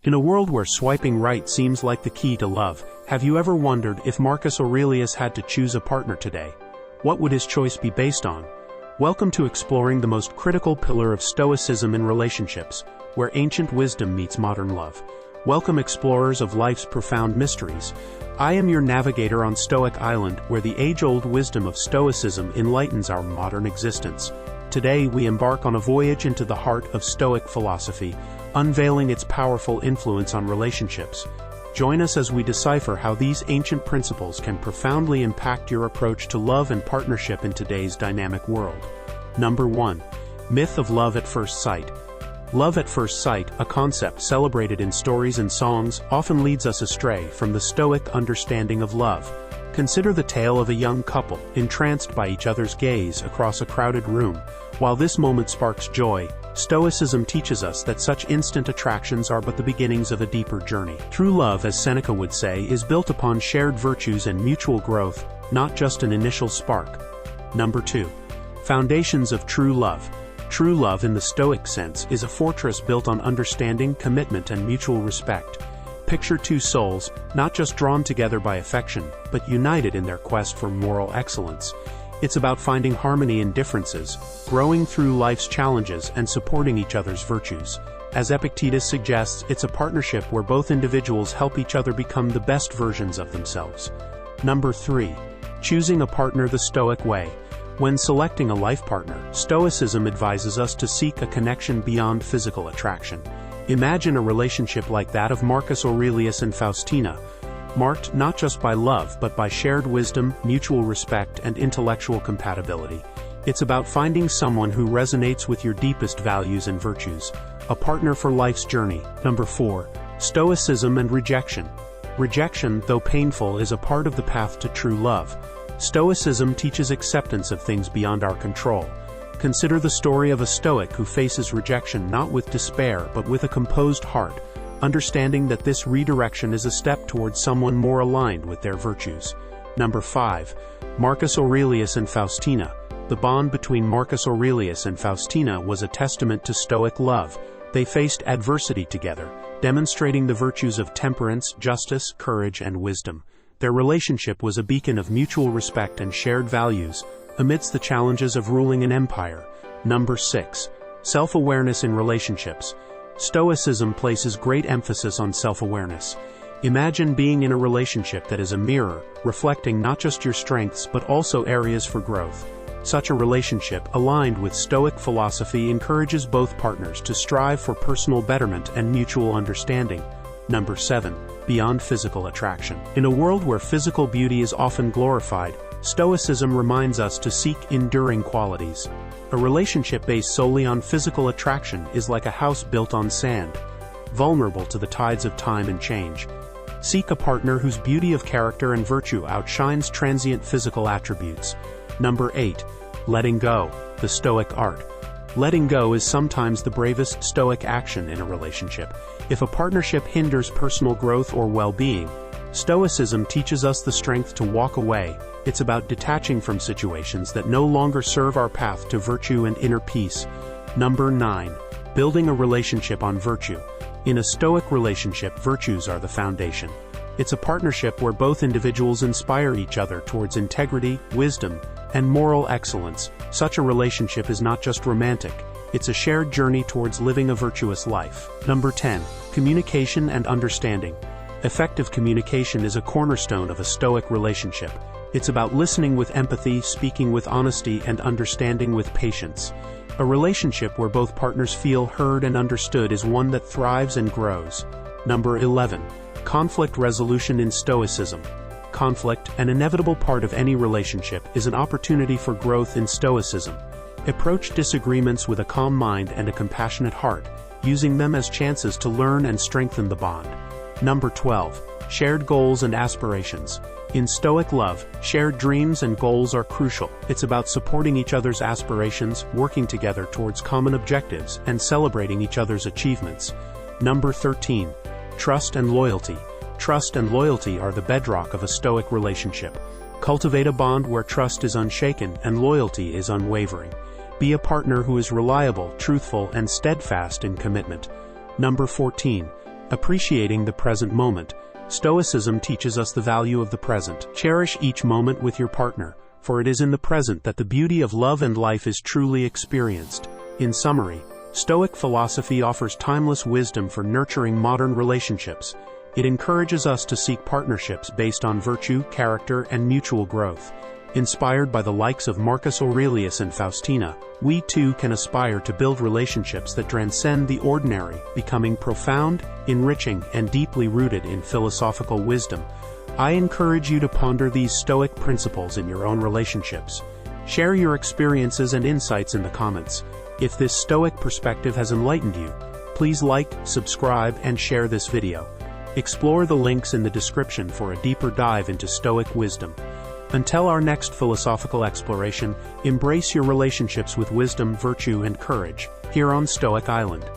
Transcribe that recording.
In a world where swiping right seems like the key to love, have you ever wondered if Marcus Aurelius had to choose a partner today? What would his choice be based on? Welcome to exploring the most critical pillar of Stoicism in relationships, where ancient wisdom meets modern love. Welcome, explorers of life's profound mysteries. I am your navigator on Stoic Island, where the age-old wisdom of Stoicism enlightens our modern existence. Today we embark on a voyage into the heart of Stoic philosophy, unveiling its powerful influence on relationships. Join us as we decipher how these ancient principles can profoundly impact your approach to love and partnership in today's dynamic world. Number 1. Myth of love at first sight. Love at first sight, a concept celebrated in stories and songs, often leads us astray from the Stoic understanding of love. Consider the tale of a young couple, entranced by each other's gaze across a crowded room. While this moment sparks joy, Stoicism teaches us that such instant attractions are but the beginnings of a deeper journey. True love, as Seneca would say, is built upon shared virtues and mutual growth, not just an initial spark. Number 2. Foundations of true love. True love in the Stoic sense is a fortress built on understanding, commitment, and mutual respect. Picture two souls, not just drawn together by affection, but united in their quest for moral excellence. It's about finding harmony in differences, growing through life's challenges, and supporting each other's virtues. As Epictetus suggests, it's a partnership where both individuals help each other become the best versions of themselves. Number 3. Choosing a partner the Stoic way. When selecting a life partner, Stoicism advises us to seek a connection beyond physical attraction. Imagine a relationship like that of Marcus Aurelius and Faustina, marked not just by love but by shared wisdom, mutual respect, and intellectual compatibility. It's about finding someone who resonates with your deepest values and virtues, a partner for life's journey. Number 4. Stoicism and rejection. Rejection, though painful, is a part of the path to true love. Stoicism teaches acceptance of things beyond our control. Consider the story of a Stoic who faces rejection not with despair but with a composed heart, understanding that this redirection is a step towards someone more aligned with their virtues. Number 5. Marcus Aurelius and Faustina. The bond between Marcus Aurelius and Faustina was a testament to Stoic love. They faced adversity together, demonstrating the virtues of temperance, justice, courage, and wisdom. Their relationship was a beacon of mutual respect and shared values, amidst the challenges of ruling an empire. Number 6. Self-awareness in relationships. Stoicism places great emphasis on self-awareness. Imagine being in a relationship that is a mirror, reflecting not just your strengths but also areas for growth. Such a relationship, aligned with Stoic philosophy, encourages both partners to strive for personal betterment and mutual understanding. Number 7. Beyond physical attraction. In a world where physical beauty is often glorified, Stoicism reminds us to seek enduring qualities. A relationship based solely on physical attraction is like a house built on sand, vulnerable to the tides of time and change. Seek a partner whose beauty of character and virtue outshines transient physical attributes. Number 8. Letting go, the Stoic art. Letting go is sometimes the bravest Stoic action in a relationship. If a partnership hinders personal growth or well-being, Stoicism teaches us the strength to walk away. It's about detaching from situations that no longer serve our path to virtue and inner peace. Number 9. Building a relationship on virtue. In a Stoic relationship, virtues are the foundation. It's a partnership where both individuals inspire each other towards integrity, wisdom, and moral excellence. Such a relationship is not just romantic, it's a shared journey towards living a virtuous life. Number 10. Communication and understanding. Effective communication is a cornerstone of a Stoic relationship. It's about listening with empathy, speaking with honesty, and understanding with patience. A relationship where both partners feel heard and understood is one that thrives and grows. Number 11. Conflict resolution in Stoicism. Conflict, an inevitable part of any relationship, is an opportunity for growth in Stoicism. Approach disagreements with a calm mind and a compassionate heart, using them as chances to learn and strengthen the bond. Number 12. Shared goals and aspirations. In Stoic love, shared dreams and goals are crucial. It's about supporting each other's aspirations, working together towards common objectives, and celebrating each other's achievements. Number 13. Trust and loyalty. Trust and loyalty are the bedrock of a Stoic relationship. Cultivate a bond where trust is unshaken and loyalty is unwavering. Be a partner who is reliable, truthful, and steadfast in commitment. Number 14. Appreciating the present moment. Stoicism teaches us the value of the present. Cherish each moment with your partner, for it is in the present that the beauty of love and life is truly experienced. In summary, Stoic philosophy offers timeless wisdom for nurturing modern relationships. It encourages us to seek partnerships based on virtue, character, and mutual growth. Inspired by the likes of Marcus Aurelius and Faustina, we too can aspire to build relationships that transcend the ordinary, becoming profound, enriching, and deeply rooted in philosophical wisdom. I encourage you to ponder these Stoic principles in your own relationships. Share your experiences and insights in the comments. If this Stoic perspective has enlightened you, please like, subscribe, and share this video. Explore the links in the description for a deeper dive into Stoic wisdom. Until our next philosophical exploration, embrace your relationships with wisdom, virtue, and courage, here on Stoic Island.